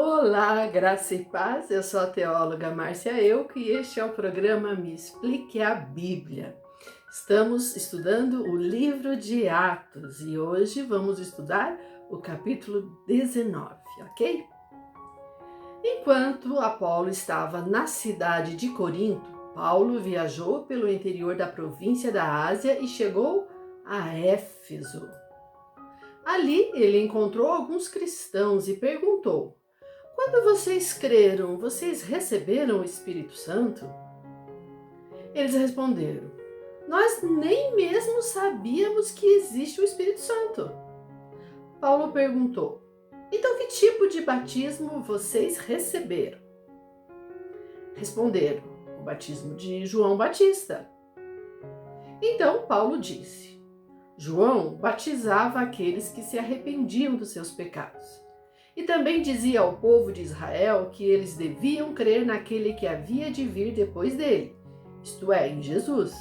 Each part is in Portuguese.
Olá, graça e paz, eu sou a teóloga Márcia Euco e este é o programa Me Explique a Bíblia. Estamos estudando o livro de Atos e hoje vamos estudar o capítulo 19, ok? Enquanto Apolo estava na cidade de Corinto, Paulo viajou pelo interior da província da Ásia e chegou a Éfeso. Ali ele encontrou alguns cristãos e perguntou: quando vocês creram, vocês receberam o Espírito Santo? Eles responderam: nós nem mesmo sabíamos que existe o Espírito Santo. Paulo perguntou: então que tipo de batismo vocês receberam? Responderam: o batismo de João Batista. Então Paulo disse: João batizava aqueles que se arrependiam dos seus pecados. E também dizia ao povo de Israel que eles deviam crer naquele que havia de vir depois dele, isto é, em Jesus.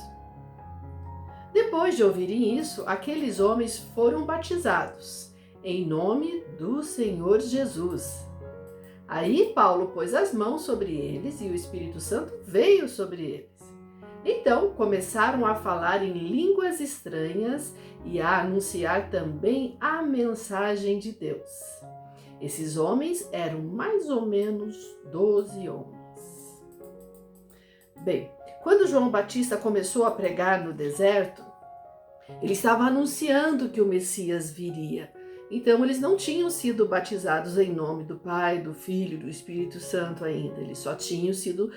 Depois de ouvirem isso, aqueles homens foram batizados, em nome do Senhor Jesus. Aí Paulo pôs as mãos sobre eles e o Espírito Santo veio sobre eles. Então começaram a falar em línguas estranhas e a anunciar também a mensagem de Deus. Esses homens eram mais ou menos 12 homens. Bem, quando João Batista começou a pregar no deserto, ele estava anunciando que o Messias viria. Então eles não tinham sido batizados em nome do Pai, do Filho e do Espírito Santo ainda. Eles só tinham sido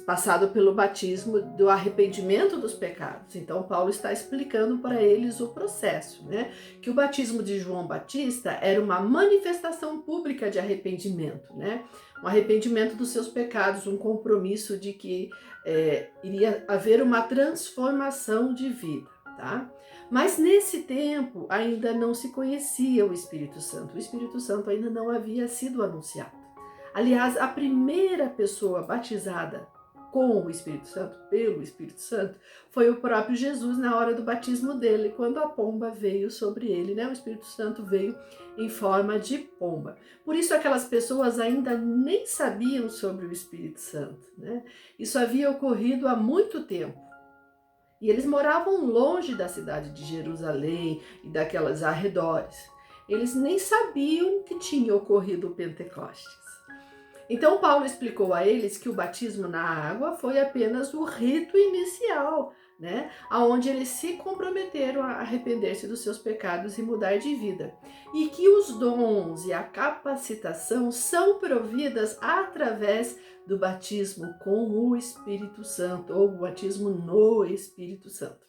passado pelo batismo do arrependimento dos pecados. Então Paulo está explicando para eles o processo, né? Que o batismo de João Batista era uma manifestação pública de arrependimento, né? Um arrependimento dos seus pecados, um compromisso de que iria haver uma transformação de vida, tá? Mas nesse tempo ainda não se conhecia o Espírito Santo. O Espírito Santo ainda não havia sido anunciado. Aliás, a primeira pessoa batizada com o Espírito Santo, pelo Espírito Santo, foi o próprio Jesus na hora do batismo dele, quando a pomba veio sobre ele, né? O Espírito Santo veio em forma de pomba. Por isso aquelas pessoas ainda nem sabiam sobre o Espírito Santo, né? Isso havia ocorrido há muito tempo. E eles moravam longe da cidade de Jerusalém e daquelas arredores. Eles nem sabiam que tinha ocorrido o Pentecostes. Então Paulo explicou a eles que o batismo na água foi apenas o rito inicial, né? Onde eles se comprometeram a arrepender-se dos seus pecados e mudar de vida. E que os dons e a capacitação são providas através do batismo com o Espírito Santo, ou o batismo no Espírito Santo.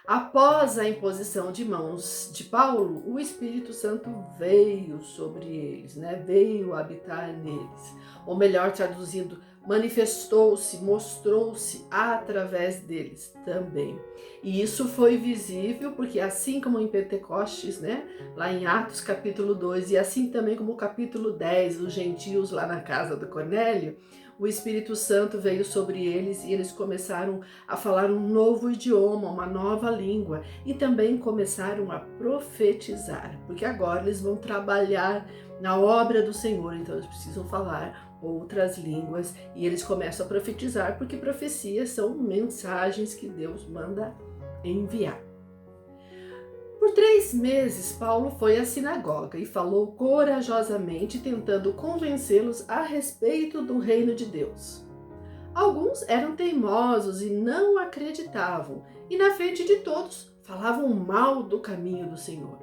Após a imposição de mãos de Paulo, o Espírito Santo veio sobre eles, né? Veio habitar neles. Ou melhor traduzindo, manifestou-se, mostrou-se através deles também. E isso foi visível porque assim como em Pentecostes, né? Lá em Atos capítulo 2 e assim também como o capítulo 10, os gentios lá na casa do Cornélio, o Espírito Santo veio sobre eles e eles começaram a falar um novo idioma, uma nova língua e também começaram a profetizar, porque agora eles vão trabalhar na obra do Senhor, então eles precisam falar outras línguas e eles começam a profetizar, porque profecias são mensagens que Deus manda enviar. Por 3 meses, Paulo foi à sinagoga e falou corajosamente, tentando convencê-los a respeito do reino de Deus. Alguns eram teimosos e não acreditavam, e na frente de todos falavam mal do caminho do Senhor.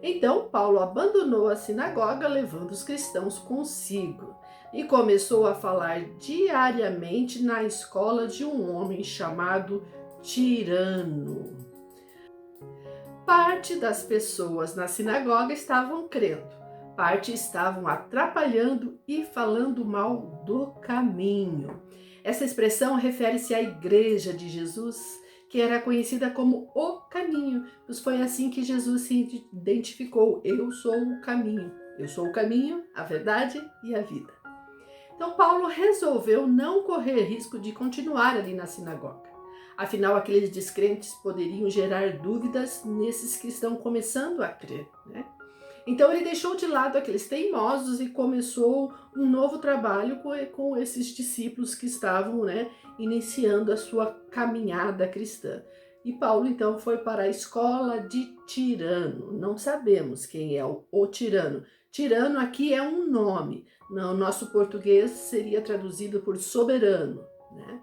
Então Paulo abandonou a sinagoga, levando os cristãos consigo, e começou a falar diariamente na escola de um homem chamado Tirano. Parte das pessoas na sinagoga estavam crendo, parte estavam atrapalhando e falando mal do caminho. Essa expressão refere-se à igreja de Jesus, que era conhecida como o caminho, pois foi assim que Jesus se identificou: eu sou o caminho, a verdade e a vida. Então Paulo resolveu não correr risco de continuar ali na sinagoga. Afinal, aqueles descrentes poderiam gerar dúvidas nesses que estão começando a crer, né? Então ele deixou de lado aqueles teimosos e começou um novo trabalho com esses discípulos que estavam, né, iniciando a sua caminhada cristã. E Paulo então foi para a escola de Tirano. Não sabemos quem é o tirano. Tirano aqui é um nome. No nosso português seria traduzido por soberano, né?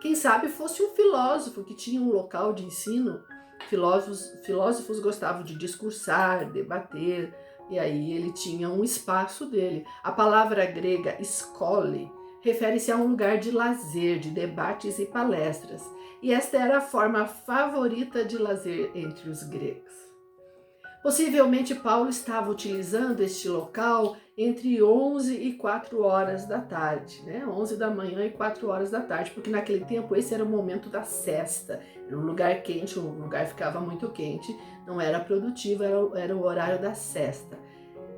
Quem sabe fosse um filósofo que tinha um local de ensino. Filósofos gostavam de discursar, debater, e aí ele tinha um espaço dele. A palavra grega skole refere-se a um lugar de lazer, de debates e palestras. E esta era a forma favorita de lazer entre os gregos. Possivelmente Paulo estava utilizando este local entre 11 e 4 horas da tarde, né? 11 da manhã e 4 horas da tarde, porque naquele tempo esse era o momento da sesta. Era um lugar quente, o lugar ficava muito quente, não era produtivo, era o horário da sesta.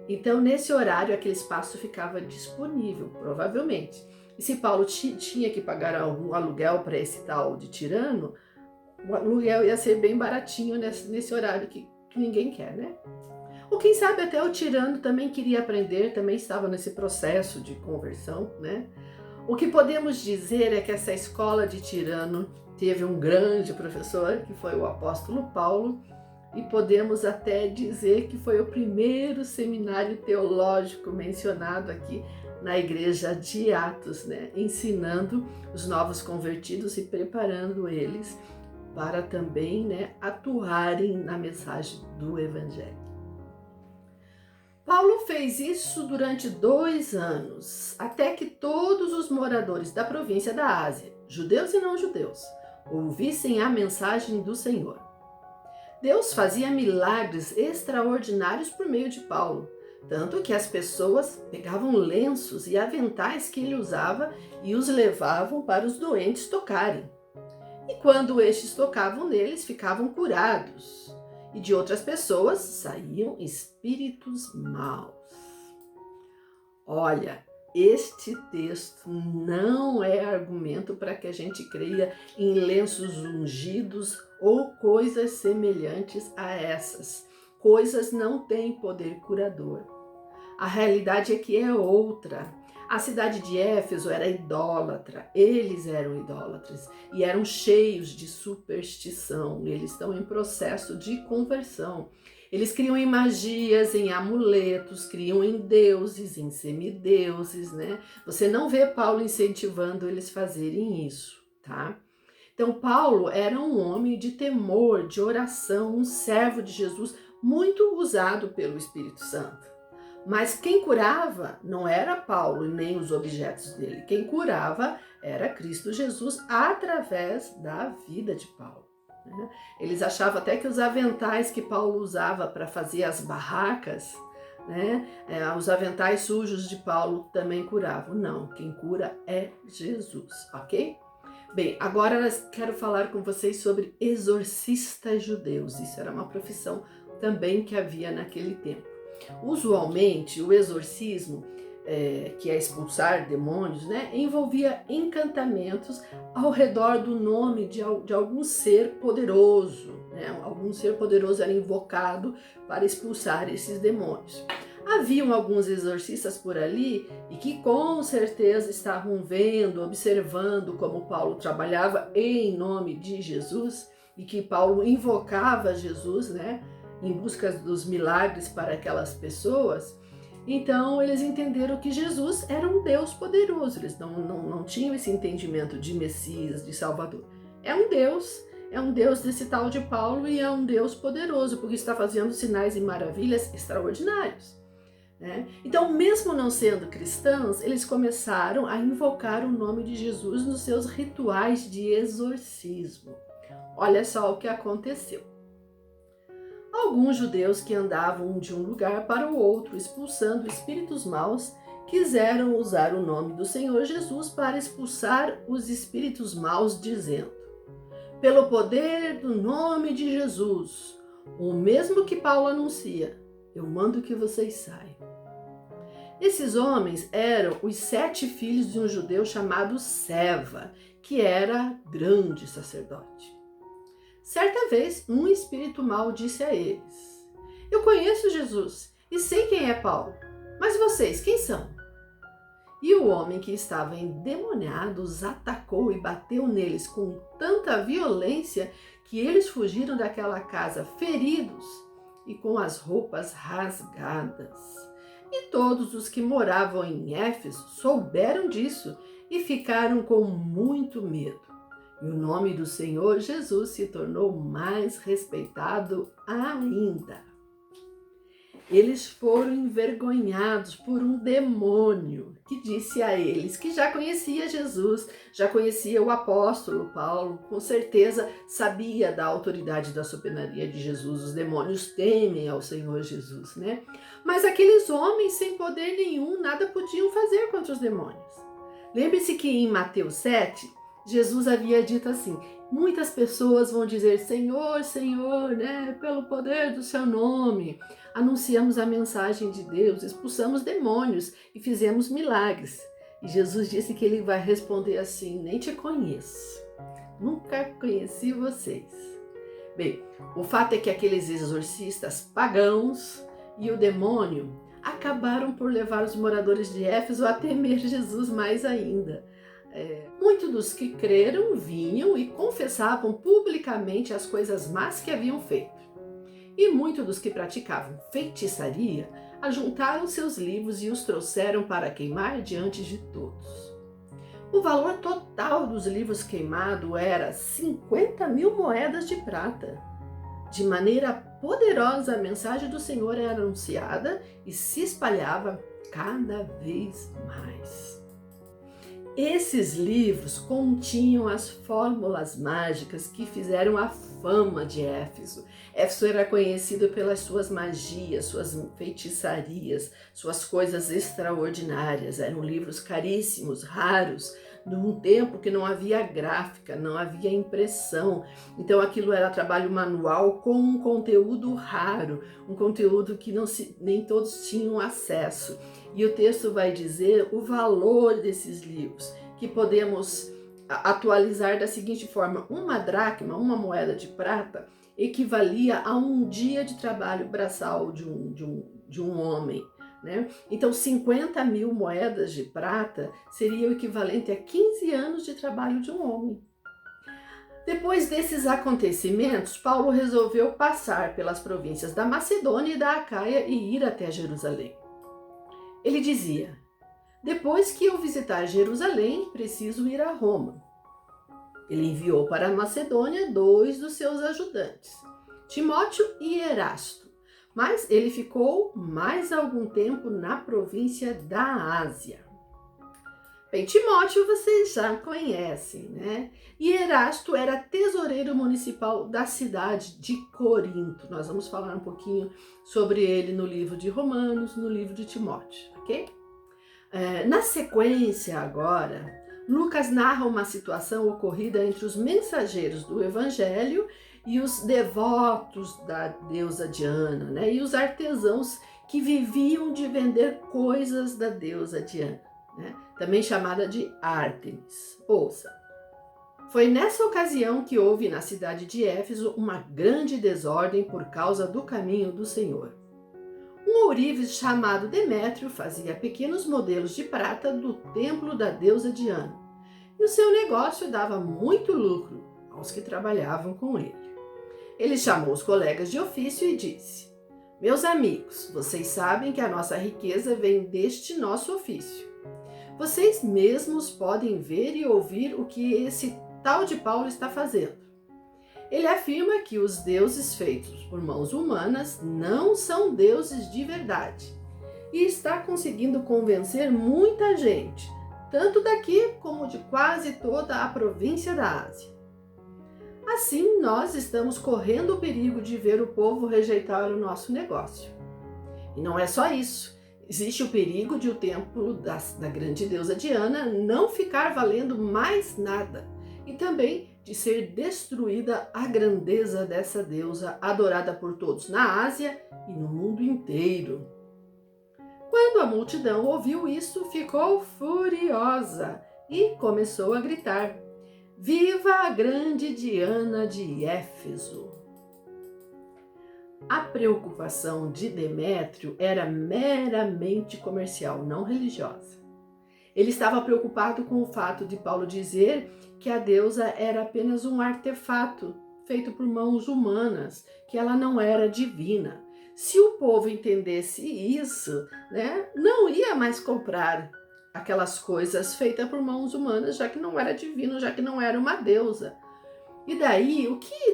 Então, nesse horário, aquele espaço ficava disponível, provavelmente. E se Paulo tinha que pagar algum aluguel para esse tal de tirano, o aluguel ia ser bem baratinho nesse horário que ninguém quer, né? Ou quem sabe até o tirano também queria aprender, também estava nesse processo de conversão, né? O que podemos dizer é que essa escola de Tirano teve um grande professor, que foi o apóstolo Paulo, e podemos até dizer que foi o primeiro seminário teológico mencionado aqui na igreja de Atos, né? Ensinando os novos convertidos e preparando eles para também, né, atuarem na mensagem do Evangelho. Paulo fez isso durante 2 anos, até que todos os moradores da província da Ásia, judeus e não judeus, ouvissem a mensagem do Senhor. Deus fazia milagres extraordinários por meio de Paulo, tanto que as pessoas pegavam lenços e aventais que ele usava e os levavam para os doentes tocarem. E quando estes tocavam neles, ficavam curados. E de outras pessoas saíam espíritos maus. Olha, este texto não é argumento para que a gente creia em lenços ungidos ou coisas semelhantes a essas. Coisas não têm poder curador. A realidade é que é outra. A cidade de Éfeso era idólatra, eles eram idólatras e eram cheios de superstição. Eles estão em processo de conversão. Eles criam em magias, em amuletos, criam em deuses, em semideuses, né? Você não vê Paulo incentivando eles fazerem isso, tá? Então, Paulo era um homem de temor, de oração, um servo de Jesus, muito usado pelo Espírito Santo. Mas quem curava não era Paulo nem os objetos dele. Quem curava era Cristo Jesus através da vida de Paulo, né? Eles achavam até que os aventais que Paulo usava para fazer as barracas, né, os aventais sujos de Paulo também curavam. Não, quem cura é Jesus, ok? Bem, agora eu quero falar com vocês sobre exorcistas judeus. Isso era uma profissão também que havia naquele tempo. Usualmente, o exorcismo, que é expulsar demônios, né, envolvia encantamentos ao redor do nome de algum ser poderoso, né? Algum ser poderoso era invocado para expulsar esses demônios. Haviam alguns exorcistas por ali e que com certeza estavam vendo, observando como Paulo trabalhava em nome de Jesus e que Paulo invocava Jesus, né, em busca dos milagres para aquelas pessoas. Então eles entenderam que Jesus era um Deus poderoso. Eles não tinham esse entendimento de Messias, de Salvador. É um Deus desse tal de Paulo e é um Deus poderoso, porque está fazendo sinais e maravilhas extraordinários, né? Então, mesmo não sendo cristãos, eles começaram a invocar o nome de Jesus nos seus rituais de exorcismo. Olha só o que aconteceu. Alguns judeus que andavam de um lugar para o outro expulsando espíritos maus quiseram usar o nome do Senhor Jesus para expulsar os espíritos maus, dizendo: pelo poder do nome de Jesus, o mesmo que Paulo anuncia, eu mando que vocês saiam. Esses homens eram os 7 filhos de um judeu chamado Seva, que era grande sacerdote. Certa vez, um espírito mau disse a eles: eu conheço Jesus E sei quem é Paulo. Mas vocês, quem são? E o homem que estava endemoniado os atacou e bateu neles com tanta violência que eles fugiram daquela casa feridos e com as roupas rasgadas. E todos os que moravam em Éfeso souberam disso e ficaram com muito medo. E o nome do Senhor Jesus se tornou mais respeitado ainda. Eles foram envergonhados por um demônio que disse a eles que já conhecia Jesus, já conhecia o apóstolo Paulo, com certeza sabia da autoridade da soberania de Jesus. Os demônios temem ao Senhor Jesus, né? Mas aqueles homens sem poder nenhum, nada podiam fazer contra os demônios. Lembre-se que em Mateus 7, Jesus havia dito assim: muitas pessoas vão dizer, Senhor, Senhor, né? Pelo poder do seu nome, anunciamos a mensagem de Deus, expulsamos demônios e fizemos milagres. E Jesus disse que ele vai responder assim: nem te conheço, nunca conheci vocês. Bem, o fato é que aqueles exorcistas pagãos e o demônio acabaram por levar os moradores de Éfeso a temer Jesus mais ainda. Muitos dos que creram vinham e confessavam publicamente as coisas más que haviam feito. E muitos dos que praticavam feitiçaria ajuntaram seus livros e os trouxeram para queimar diante de todos. O valor total dos livros queimados era 50.000 moedas de prata. De maneira poderosa, a mensagem do Senhor era anunciada e se espalhava cada vez mais. Esses livros continham as fórmulas mágicas que fizeram a fama de Éfeso. Éfeso era conhecido pelas suas magias, suas feitiçarias, suas coisas extraordinárias. Eram livros caríssimos, raros, num tempo que não havia gráfica, não havia impressão. Então aquilo era trabalho manual com um conteúdo raro, um conteúdo que nem todos tinham acesso. E o texto vai dizer o valor desses livros, que podemos atualizar da seguinte forma: uma dracma, uma moeda de prata, equivalia a um dia de trabalho braçal de um homem, né? Então 50.000 moedas de prata seria o equivalente a 15 anos de trabalho de um homem. Depois desses acontecimentos, Paulo resolveu passar pelas províncias da Macedônia e da Acaia e ir até Jerusalém. Ele dizia: depois que eu visitar Jerusalém, preciso ir a Roma. Ele enviou para a Macedônia 2 dos seus ajudantes, Timóteo e Erasto, mas ele ficou mais algum tempo na província da Ásia. Bem, Timóteo vocês já conhecem, né? E Erasto era tesoureiro municipal da cidade de Corinto. Nós vamos falar um pouquinho sobre ele no livro de Romanos, no livro de Timóteo, ok? Na sequência agora, Lucas narra uma situação ocorrida entre os mensageiros do Evangelho e os devotos da deusa Diana, né? E os artesãos que viviam de vender coisas da deusa Diana, né? Também chamada de Ártemis. Ouça. Foi nessa ocasião que houve na cidade de Éfeso uma grande desordem por causa do caminho do Senhor. Um ourives chamado Demétrio fazia pequenos modelos de prata do templo da deusa Diana, e o seu negócio dava muito lucro aos que trabalhavam com ele. Ele chamou os colegas de ofício e disse: meus amigos, vocês sabem que a nossa riqueza vem deste nosso ofício. Vocês mesmos podem ver e ouvir o que esse tal de Paulo está fazendo. Ele afirma que os deuses feitos por mãos humanas não são deuses de verdade e está conseguindo convencer muita gente, tanto daqui como de quase toda a província da Ásia. Assim, nós estamos correndo o perigo de ver o povo rejeitar o nosso negócio. E não é só isso. Existe o perigo de o templo da grande deusa Diana não ficar valendo mais nada e também de ser destruída a grandeza dessa deusa adorada por todos na Ásia e no mundo inteiro. Quando a multidão ouviu isso, ficou furiosa e começou a gritar: viva a grande Diana de Éfeso! A preocupação de Demétrio era meramente comercial, não religiosa. Ele estava preocupado com o fato de Paulo dizer que a deusa era apenas um artefato feito por mãos humanas, que ela não era divina. Se o povo entendesse isso, não ia mais comprar aquelas coisas feitas por mãos humanas, já que não era divino, já que não era uma deusa. E daí,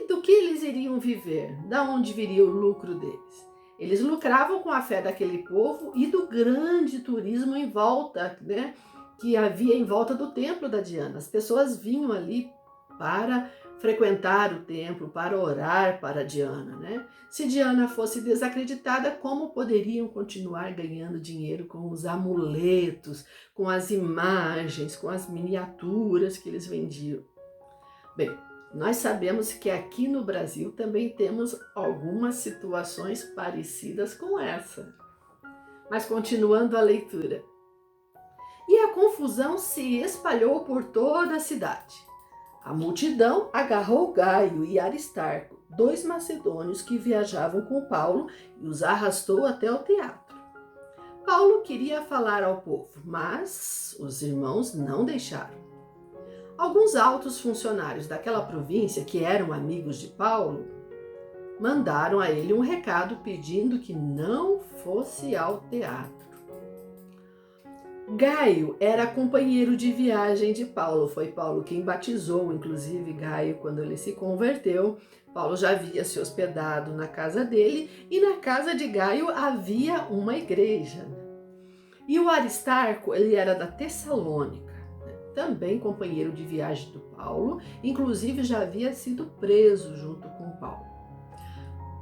do que eles iriam viver? Da onde viria o lucro deles? Eles lucravam com a fé daquele povo e do grande turismo em volta, que havia em volta do templo da Diana. As pessoas vinham ali para frequentar o templo, para orar para Diana, Se Diana fosse desacreditada, como poderiam continuar ganhando dinheiro com os amuletos, com as imagens, com as miniaturas que eles vendiam? Bem, nós sabemos que aqui no Brasil também temos algumas situações parecidas com essa. Mas continuando a leitura. E a confusão se espalhou por toda a cidade. A multidão agarrou Gaio e Aristarco, 2 macedônios que viajavam com Paulo, e os arrastou até o teatro. Paulo queria falar ao povo, mas os irmãos não deixaram. Alguns altos funcionários daquela província, que eram amigos de Paulo, mandaram a ele um recado pedindo que não fosse ao teatro. Gaio era companheiro de viagem de Paulo. Foi Paulo quem batizou, inclusive, Gaio quando ele se converteu. Paulo já havia se hospedado na casa dele e na casa de Gaio havia uma igreja. E o Aristarco, ele era da Tessalônica, também companheiro de viagem do Paulo, inclusive já havia sido preso junto com Paulo.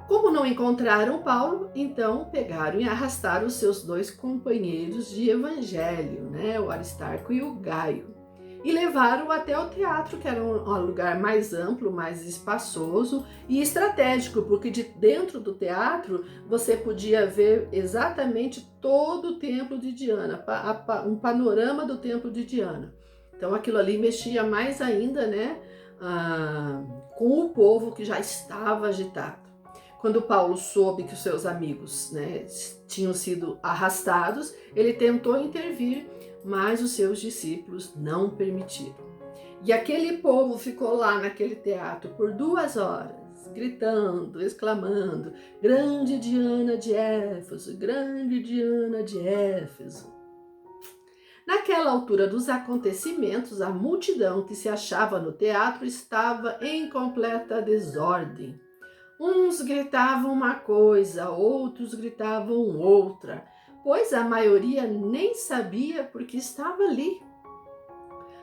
Como não encontraram Paulo, então pegaram e arrastaram os seus 2 companheiros de evangelho, o Aristarco e o Gaio, e levaram até o teatro, que era um lugar mais amplo, mais espaçoso e estratégico, porque de dentro do teatro você podia ver exatamente todo o templo de Diana, um panorama do templo de Diana. Então aquilo ali mexia mais ainda, com o povo que já estava agitado. Quando Paulo soube que os seus amigos tinham sido arrastados, ele tentou intervir, mas os seus discípulos não permitiram. E aquele povo ficou lá naquele teatro por 2 horas, gritando, exclamando: grande Diana de Éfeso, grande Diana de Éfeso. Naquela altura dos acontecimentos, a multidão que se achava no teatro estava em completa desordem. Uns gritavam uma coisa, outros gritavam outra, pois a maioria nem sabia porque estava ali.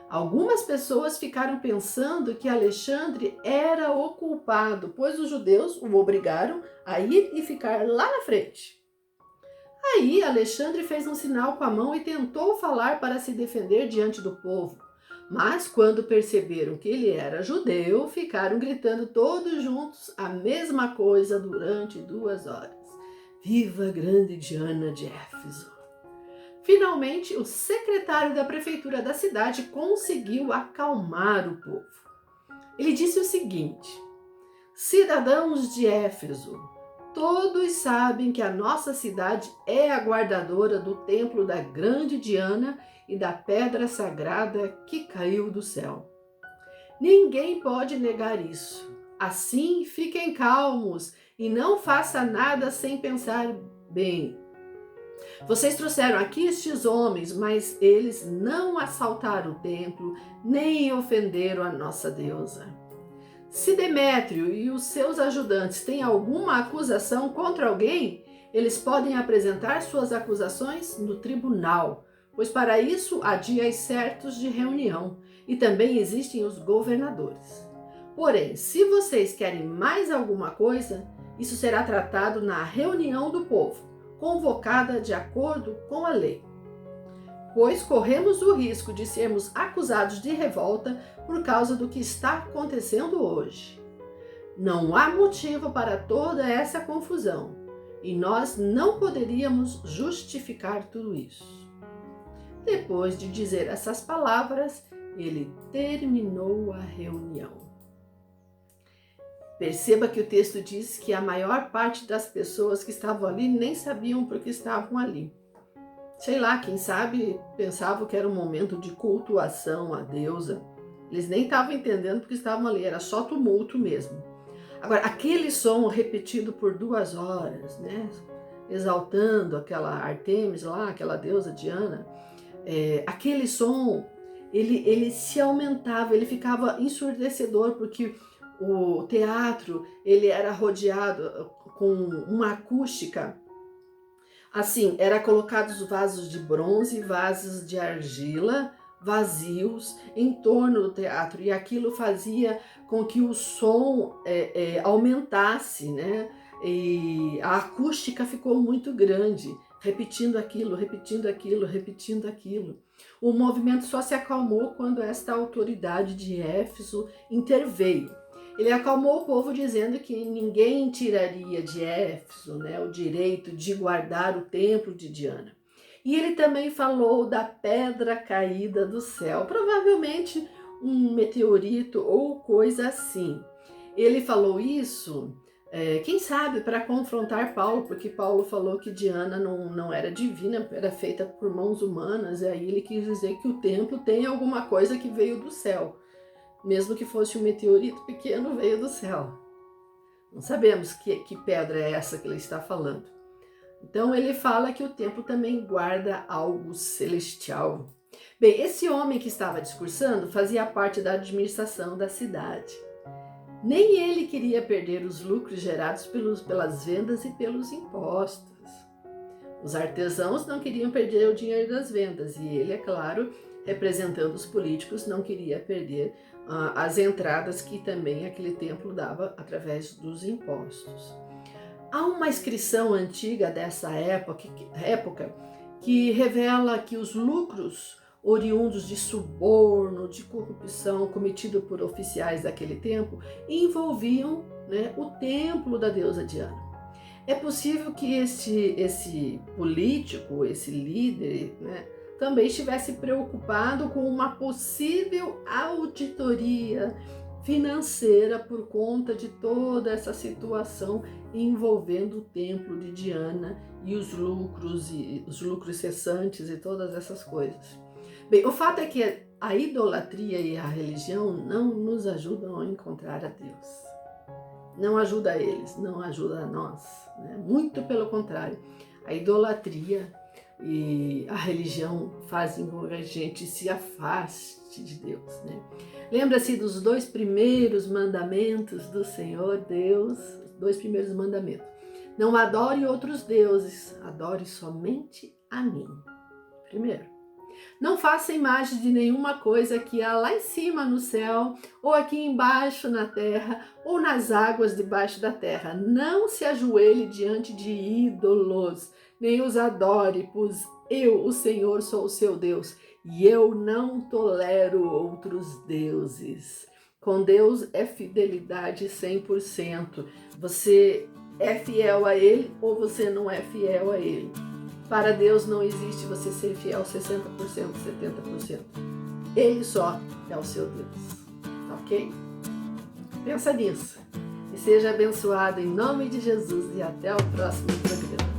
Algumas pessoas ficaram pensando que Alexandre era o culpado, pois os judeus o obrigaram a ir e ficar lá na frente. Aí Alexandre fez um sinal com a mão e tentou falar para se defender diante do povo. Mas quando perceberam que ele era judeu, ficaram gritando todos juntos a mesma coisa durante 2 horas. Viva a grande Diana de Éfeso! Finalmente, o secretário da prefeitura da cidade conseguiu acalmar o povo. Ele disse o seguinte: cidadãos de Éfeso, todos sabem que a nossa cidade é a guardadora do templo da grande Diana e da pedra sagrada que caiu do céu. Ninguém pode negar isso. Assim, fiquem calmos e não façam nada sem pensar bem. Vocês trouxeram aqui estes homens, mas eles não assaltaram o templo, nem ofenderam a nossa deusa. Se Demétrio e os seus ajudantes têm alguma acusação contra alguém, eles podem apresentar suas acusações no tribunal, pois para isso há dias certos de reunião e também existem os governadores. Porém, se vocês querem mais alguma coisa, isso será tratado na reunião do povo, convocada de acordo com a lei. Pois corremos o risco de sermos acusados de revolta por causa do que está acontecendo hoje. Não há motivo para toda essa confusão e nós não poderíamos justificar tudo isso. Depois de dizer essas palavras, ele terminou a reunião. Perceba que o texto diz que a maior parte das pessoas que estavam ali nem sabiam por que estavam ali. Sei lá, quem sabe pensavam que era um momento de cultuação à deusa. Eles nem estavam entendendo porque estavam ali, era só tumulto mesmo. Agora, aquele som repetido por 2 horas, né? Exaltando aquela Artemis lá, aquela deusa Diana, aquele som, ele se aumentava, ele ficava ensurdecedor, porque o teatro, ele era rodeado com uma acústica. Assim, era colocados vasos de bronze, vasos de argila, vazios em torno do teatro, e aquilo fazia com que o som aumentasse, né? E a acústica ficou muito grande, repetindo aquilo, repetindo aquilo, repetindo aquilo. O movimento só se acalmou quando esta autoridade de Éfeso interveio. Ele acalmou o povo dizendo que ninguém tiraria de Éfeso, né, o direito de guardar o templo de Diana. E ele também falou da pedra caída do céu, provavelmente um meteorito ou coisa assim. Ele falou isso, quem sabe, para confrontar Paulo, porque Paulo falou que Diana não era divina, era feita por mãos humanas, e aí ele quis dizer que o templo tem alguma coisa que veio do céu. Mesmo que fosse um meteorito pequeno, veio do céu. Não sabemos que pedra é essa que ele está falando. Então ele fala que o templo também guarda algo celestial. Bem, esse homem que estava discursando fazia parte da administração da cidade. Nem ele queria perder os lucros gerados pelas vendas e pelos impostos. Os artesãos não queriam perder o dinheiro das vendas, e ele, é claro, representando os políticos, não queria perder as entradas que também aquele templo dava através dos impostos. Há uma inscrição antiga dessa época que revela que os lucros oriundos de suborno, de corrupção cometido por oficiais daquele tempo envolviam, né, o templo da deusa Diana. É possível que esse político, esse líder, né, também estivesse preocupado com uma possível auditoria financeira por conta de toda essa situação envolvendo o templo de Diana e os lucros cessantes e todas essas coisas. Bem, o fato é que a idolatria e a religião não nos ajudam a encontrar a Deus. Não ajuda eles, não ajuda a nós, né? Muito pelo contrário, a idolatria e a religião fazem com que a gente se afaste de Deus, né? Lembra-se dos 2 primeiros mandamentos do Senhor Deus, os 2 primeiros mandamentos. Não adore outros deuses, adore somente a mim. Primeiro. Não faça imagem de nenhuma coisa que há lá em cima no céu, ou aqui embaixo na terra, ou nas águas debaixo da terra. Não se ajoelhe diante de ídolos, nem os adore, pois eu, o Senhor, sou o seu Deus, e eu não tolero outros deuses. Com Deus é fidelidade 100%. Você é fiel a Ele ou você não é fiel a Ele. Para Deus não existe você ser fiel 60%, 70%. Ele só é o seu Deus, ok? Pensa nisso. E seja abençoado em nome de Jesus e até o próximo programa.